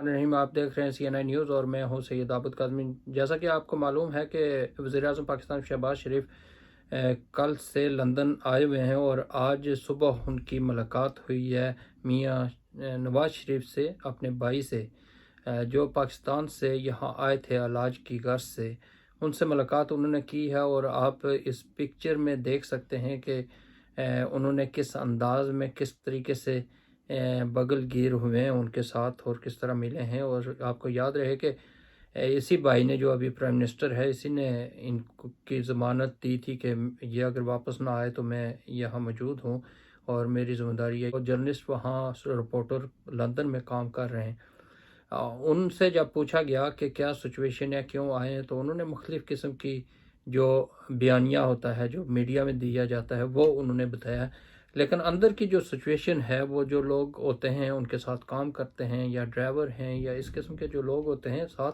रहीम, आप देख रहे हैं CNN न्यूज़ और मैं हूं सैयद आबद काज़मी। जैसा कि आपको मालूम है कि वज़ीर-ए-आज़म पाकिस्तान शहबाज शरीफ कल से लंदन आए हुए हैं और आज सुबह उनकी मुलाकात हुई है मियां नवाज शरीफ से, अपने भाई से, जो पाकिस्तान से यहाँ आए थे इलाज की गर्ज से। उनसे मुलाकात उन्होंने की है और आप इस पिक्चर में देख सकते हैं कि उन्होंने किस अंदाज में, किस तरीके से बगल गिर हुए हैं उनके साथ और किस तरह मिले हैं। और आपको याद रहे कि इसी भाई ने, जो अभी प्राइम मिनिस्टर है, इसी ने इनकी ज़मानत दी थी कि ये अगर वापस ना आए तो मैं यहाँ मौजूद हूँ और मेरी ज़िम्मेदारी है। और जर्नलिस्ट वहाँ, रिपोर्टर लंदन में काम कर रहे हैं। उनसे जब पूछा गया कि क्या सिचुएशन है, क्यों आए हैं, तो उन्होंने मुख्तलिफ़ किस्म की जो बयानिया होता है, जो मीडिया में दिया जाता है, वो उन्होंने बताया। लेकिन अंदर की जो सिचुएशन है, वो जो लोग होते हैं उनके साथ काम करते हैं, या ड्राइवर हैं, या इस किस्म के जो लोग होते हैं साथ,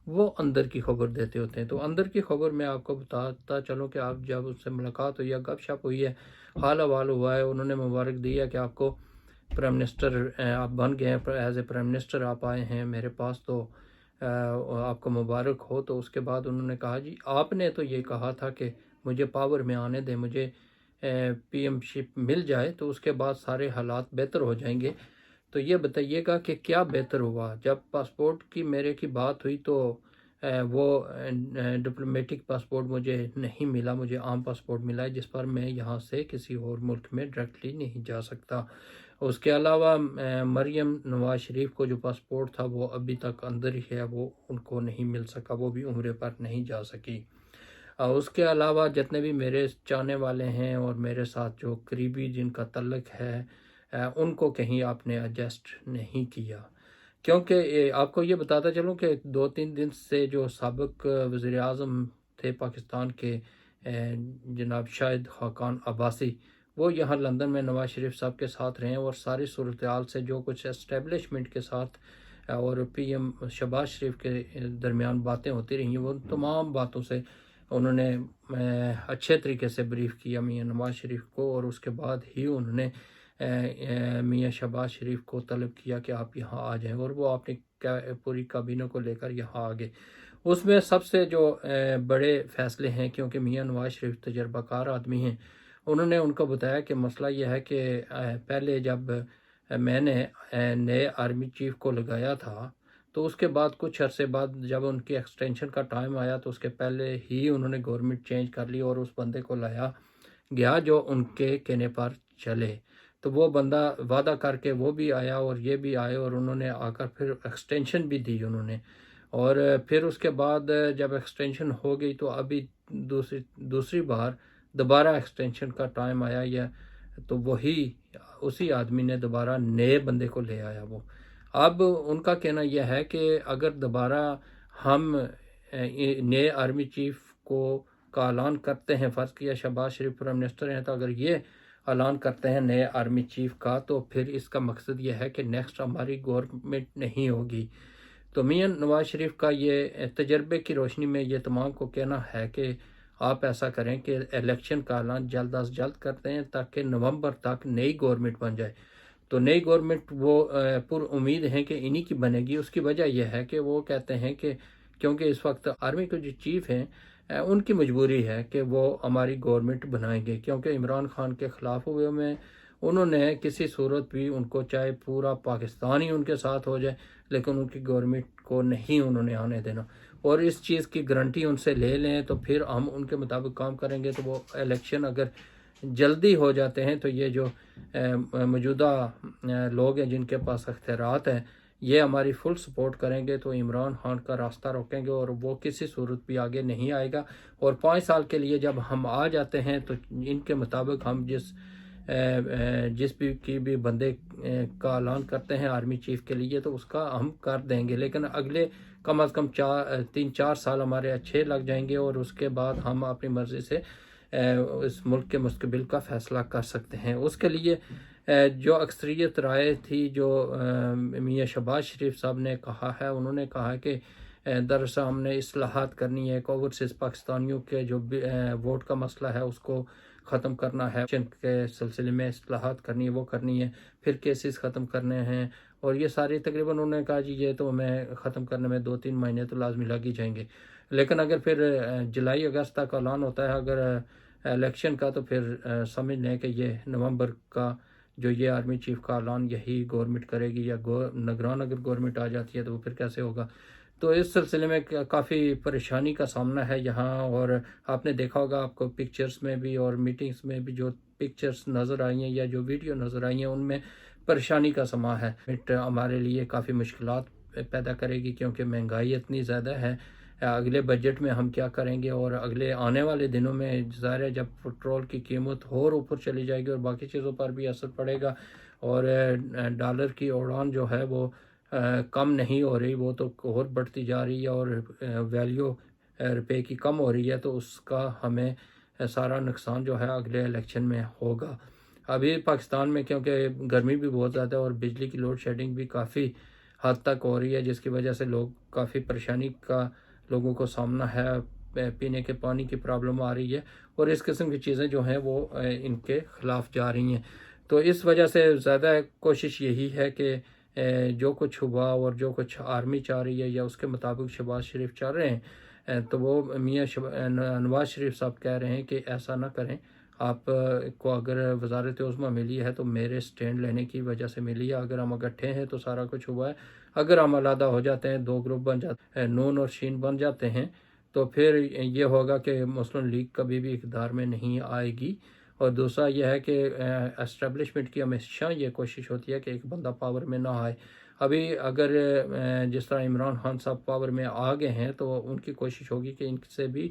वो अंदर की खबर देते होते हैं। तो अंदर की खबर मैं आपको बताता चलूँ कि आप जब उससे मुलाकात हुई है, गपशप हुई है, हाल हवाल हुआ है, उन्होंने मुबारक दी है कि आपको प्राइम मिनिस्टर आप बन गए हैं, एज ए प्राइम मिनिस्टर आप आए हैं मेरे पास, तो आपको मुबारक हो। तो उसके बाद उन्होंने कहा, जी आपने तो ये कहा था कि मुझे पावर में आने दें, मुझे PM शिप मिल जाए तो उसके बाद सारे हालात बेहतर हो जाएंगे। तो ये बताइएगा कि क्या बेहतर हुआ? जब पासपोर्ट की मेरे की बात हुई तो वो डिप्लोमेटिक पासपोर्ट मुझे नहीं मिला, मुझे आम पासपोर्ट मिला है जिस पर मैं यहाँ से किसी और मुल्क में डायरेक्टली नहीं जा सकता। उसके अलावा मरियम नवाज शरीफ को जो पासपोर्ट था वो अभी तक अंदर ही है, वो उनको नहीं मिल सका, वो भी उम्रे पर नहीं जा सकी। उसके अलावा जितने भी मेरे चाहने वाले हैं और मेरे साथ जो करीबी जिनका तल्लक है, उनको कहीं आपने एडजस्ट नहीं किया। क्योंकि आपको ये बताता चलूँ कि 2-3 दिन से जो साबिक वज़ीर आज़म थे पाकिस्तान के, जनाब शाहिद खाकान अब्बासी, वो यहाँ लंदन में नवाज शरीफ साहब के साथ रहे और सारी सूरत हाल से जो कुछ एस्टेब्लिशमेंट के साथ और PM शहबाज शरीफ के दरमियान बातें होती रही, वो तमाम बातों से उन्होंने अच्छे तरीके से ब्रीफ़ किया मियां नवाज शरीफ को। और उसके बाद ही उन्होंने मियां शहबाज शरीफ को तलब किया कि आप यहाँ आ जाएं, और वो अपनी पूरी काबीना को लेकर यहाँ आ गए। उसमें सबसे जो बड़े फ़ैसले हैं, क्योंकि मियां नवाज शरीफ तजर्बाकार आदमी हैं, उन्होंने उनको बताया कि मसला यह है कि पहले जब मैंने नए आर्मी चीफ़ को लगाया था, तो उसके बाद कुछ अरसे बाद जब उनकी एक्सटेंशन का टाइम आया तो उसके पहले ही उन्होंने गवर्नमेंट चेंज कर ली और उस बंदे को लाया गया जो उनके कहने पर चले। तो वो बंदा वादा करके वो भी आया और ये भी आए, और उन्होंने आकर फिर एक्सटेंशन भी दी उन्होंने। और फिर उसके बाद जब एक्सटेंशन हो गई तो अभी दूसरी बार दोबारा एक्सटेंशन का टाइम आया, या तो वही उसी आदमी ने दोबारा नए बंदे को ले आया वो। अब उनका कहना यह है कि अगर दोबारा हम नए आर्मी चीफ को का ऐलान करते हैं, फ़र्ज़ किया शहबाज शरीफ प्राइम मिनिस्टर हैं, तो अगर ये ऐलान करते हैं नए आर्मी चीफ का, तो फिर इसका मकसद ये है कि नेक्स्ट हमारी गवर्नमेंट नहीं होगी। तो मियां नवाज शरीफ का ये तजर्बे की रोशनी में ये तमाम को कहना है कि आप ऐसा करें कि इलेक्शन का ऐलान जल्द अज जल्द करते हैं ताकि नवंबर तक नई गवर्नमेंट बन जाए। तो नई गवर्नमेंट वो पुर उम्मीद हैं कि इन्हीं की बनेगी। उसकी वजह यह है कि वो कहते हैं कि क्योंकि इस वक्त आर्मी के जो चीफ हैं, उनकी मजबूरी है कि वो हमारी गवर्नमेंट बनाएंगे, क्योंकि इमरान खान के ख़िलाफ़ हुए में उन्होंने किसी सूरत भी उनको, चाहे पूरा पाकिस्तान ही उनके साथ हो जाए, लेकिन उनकी गवर्नमेंट को नहीं उन्होंने आने देना। और इस चीज़ की गारंटी उनसे ले लें तो फिर हम उनके मुताबिक काम करेंगे। तो वो इलेक्शन अगर जल्दी हो जाते हैं तो ये जो मौजूदा लोग हैं जिनके पास अख्तियारात हैं, ये हमारी फुल सपोर्ट करेंगे तो इमरान खान का रास्ता रोकेंगे और वो किसी सूरत भी आगे नहीं आएगा। और 5 साल के लिए जब हम आ जाते हैं तो इनके मुताबिक हम जिस भी की भी बंदे का ऐलान करते हैं आर्मी चीफ के लिए, तो उसका हम कर देंगे। लेकिन अगले कम अज़ कम 3-4 साल हमारे अच्छे लग जाएंगे और उसके बाद हम अपनी मर्ज़ी से इस मुल्क के मुस्तकबिल का फ़ैसला कर सकते हैं। उसके लिए जो अक्सरियत राय थी, जो मियां शहबाज शरीफ साहब ने कहा है, उन्होंने कहा है कि दरअसल हमने इस्लाहात करनी है, ओवरसीज़ पाकिस्तानियों के जो वोट का मसला है उसको ख़त्म करना है, के सिलसिले में इस्लाहात करनी है, वो करनी है, फिर केसेस ख़त्म करने हैं, اور یہ ساری تقریباً انہوں نے کہا جی یہ تو ہمیں ختم کرنے میں 2-3 مہینے تو لازمی لگ ہی جائیں گے، لیکن اگر پھر جولائی اگست تک اعلان ہوتا ہے اگر الیکشن کا، تو پھر سمجھ لیں کہ یہ نومبر کا جو یہ آرمی چیف کا اعلان یہی گورنمنٹ کرے گی، یا نگران اگر گورنمنٹ آ جاتی ہے تو وہ پھر کیسے ہوگا۔ تو اس سلسلے میں کافی پریشانی کا سامنا ہے یہاں، اور آپ نے دیکھا ہوگا آپ کو پکچرز میں بھی اور میٹنگز میں بھی جو پکچرز نظر آئی ہیں یا جو ویڈیو نظر آئی ہیں ان میں پریشانی کا سما ہے۔ ہمارے لیے کافی مشکلات پیدا کرے گی کیونکہ مہنگائی اتنی زیادہ ہے۔ اگلے بجٹ میں ہم کیا کریں گے، اور اگلے آنے والے دنوں میں ظاہر ہے جب پٹرول کی قیمت اور اوپر چلی جائے گی اور باقی چیزوں پر بھی اثر پڑے گا، اور ڈالر کی اڑان جو ہے وہ کم نہیں ہو رہی، وہ تو اور بڑھتی جا رہی ہے، اور ویلیو روپے کی کم ہو رہی ہے، تو اس کا ہمیں سارا نقصان جو ہے اگلے الیکشن میں ہوگا۔ ابھی پاکستان میں کیونکہ گرمی بھی بہت زیادہ ہے اور بجلی کی لوڈ شیڈنگ بھی کافی حد تک ہو رہی ہے، جس کی وجہ سے لوگ کافی پریشانی کا لوگوں کو سامنا ہے، پینے کے پانی کی پرابلم آ رہی ہے، اور اس قسم کی چیزیں جو ہیں وہ ان کے خلاف جا رہی ہیں۔ تو اس وجہ سے زیادہ کوشش یہی ہے کہ جو کچھ ہوا اور جو کچھ آرمی چاہ رہی ہے یا اس کے مطابق شہباز شریف چاہ رہے ہیں، تو وہ میاں نواز شریف صاحب کہہ رہے ہیں کہ ایسا نہ کریں، آپ کو اگر وزارت عظمیٰ ملی ہے تو میرے سٹینڈ لینے کی وجہ سے ملی ہے، اگر ہم اکٹھے ہیں تو سارا کچھ ہوا ہے، اگر ہم علیحدہ ہو جاتے ہیں، 2 گروپ بن جاتے ہیں، نون اور شین بن جاتے ہیں، تو پھر یہ ہوگا کہ مسلم لیگ کبھی بھی اقتدار میں نہیں آئے گی۔ اور دوسرا یہ ہے کہ اسٹیبلشمنٹ کی ہمیشہ یہ کوشش ہوتی ہے کہ ایک بندہ پاور میں نہ آئے۔ ابھی اگر جس طرح عمران خان صاحب پاور میں آ گئے ہیں تو ان کی کوشش ہوگی کہ ان سے بھی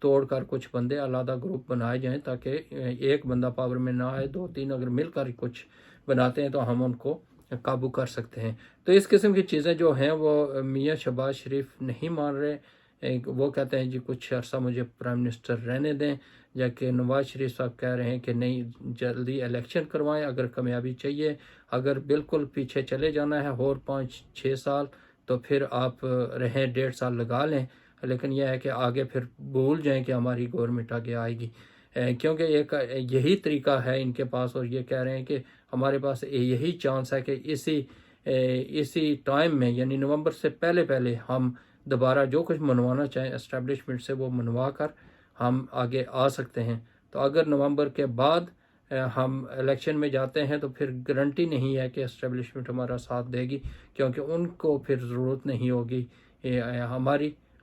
توڑ کر کچھ بندے علیحدہ گروپ بنائے جائیں تاکہ ایک بندہ پاور میں نہ آئے، 2-3 اگر مل کر کچھ بناتے ہیں تو ہم ان کو قابو کر سکتے ہیں۔ تو اس قسم کی چیزیں جو ہیں وہ میاں شہباز شریف نہیں مان رہے، وہ کہتے ہیں جی کچھ عرصہ مجھے پرائم منسٹر رہنے دیں، جبکہ نواز شریف صاحب کہہ رہے ہیں کہ نہیں، جلدی الیکشن کروائیں، اگر کامیابی چاہیے، اگر بالکل پیچھے چلے جانا ہے اور 5-6 سال تو پھر آپ رہیں 1.5 سال لگا لیں، لیکن یہ ہے کہ آگے پھر بھول جائیں کہ ہماری گورنمنٹ آگے آئے گی، کیونکہ ایک یہی طریقہ ہے ان کے پاس، اور یہ کہہ رہے ہیں کہ ہمارے پاس یہی چانس ہے کہ اسی ٹائم میں یعنی نومبر سے پہلے ہم دوبارہ جو کچھ منوانا چاہیں اسٹیبلشمنٹ سے وہ منوا کر ہم آگے آ سکتے ہیں۔ تو اگر نومبر کے بعد ہم الیکشن میں جاتے ہیں تو پھر گارنٹی نہیں ہے کہ اسٹیبلشمنٹ ہمارا ساتھ دے گی، کیونکہ ان کو پھر ضرورت نہیں ہوگی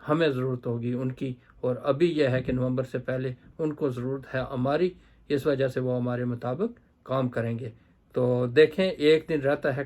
ہمیں ضرورت ہوگی ان کی، اور ابھی یہ ہے کہ نومبر سے پہلے ان کو ضرورت ہے ہماری، اس وجہ سے وہ ہمارے مطابق کام کریں گے۔ تو دیکھیں، ایک دن رہتا ہے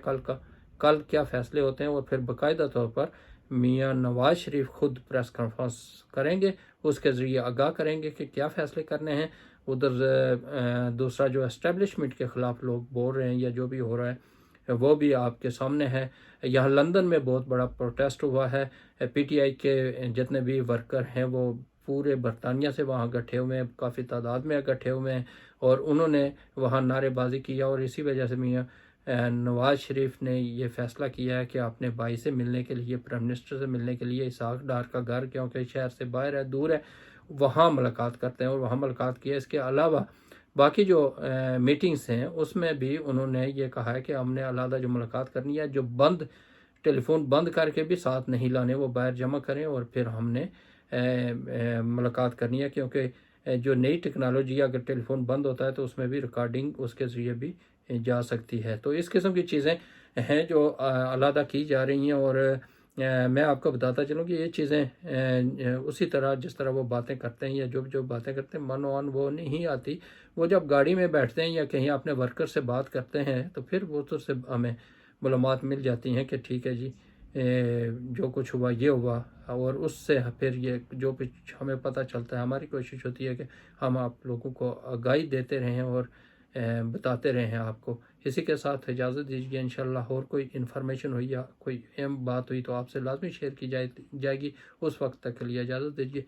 کل کیا فیصلے ہوتے ہیں، اور پھر باقاعدہ طور پر میاں نواز شریف خود پریس کانفرنس کریں گے، اس کے ذریعے آگاہ کریں گے کہ کیا فیصلے کرنے ہیں۔ ادھر دوسرا جو اسٹیبلشمنٹ کے خلاف لوگ بول رہے ہیں یا جو بھی ہو رہا ہے وہ بھی آپ کے سامنے ہے۔ یہاں لندن میں بہت بڑا پروٹیسٹ ہوا ہے، پی ٹی آئی کے جتنے بھی ورکر ہیں وہ پورے برطانیہ سے وہاں اکٹھے ہوئے ہیں، کافی تعداد میں اکٹھے ہوئے ہیں، اور انہوں نے وہاں نعرے بازی کیا، اور اسی وجہ سے میاں نواز شریف نے یہ فیصلہ کیا ہے کہ اپنے بھائی سے ملنے کے لیے، پرائم منسٹر سے ملنے کے لیے اسحاق ڈار کا گھر، کیونکہ شہر سے باہر ہے، دور ہے، وہاں ملاقات کرتے ہیں، اور وہاں ملاقات کی ہے۔ اس کے علاوہ باقی جو میٹنگز ہیں اس میں بھی انہوں نے یہ کہا ہے کہ ہم نے علیحدہ جو ملاقات کرنی ہے، جو ٹیلی فون بند کر کے بھی ساتھ نہیں لانے، وہ باہر جمع کریں، اور پھر ہم نے ملاقات کرنی ہے، کیونکہ جو نئی ٹیکنالوجی اگر ٹیلی فون بند ہوتا ہے تو اس میں بھی ریکارڈنگ اس کے ذریعے بھی جا سکتی ہے۔ تو اس قسم کی چیزیں ہیں جو علیحدہ کی جا رہی ہیں، اور میں آپ کو بتاتا چلوں کہ یہ چیزیں اسی طرح جس طرح وہ باتیں کرتے ہیں یا جو باتیں کرتے ہیں من وہ نہیں آتی، وہ جب گاڑی میں بیٹھتے ہیں یا کہیں اپنے ورکر سے بات کرتے ہیں تو پھر وہ تو سے ہمیں معلومات مل جاتی ہیں کہ ٹھیک ہے جی جو کچھ ہوا یہ ہوا، اور اس سے پھر یہ جو کچھ ہمیں پتہ چلتا ہے، ہماری کوشش ہوتی ہے کہ ہم آپ لوگوں کو آگاہی دیتے رہیں اور بتاتے رہے ہیں آپ کو۔ اسی کے ساتھ اجازت دیجیے، انشاءاللہ اور کوئی انفارمیشن ہوئی یا کوئی اہم بات ہوئی تو آپ سے لازمی شیئر کی جائے گی۔ اس وقت تک کے لیے اجازت دیجیے۔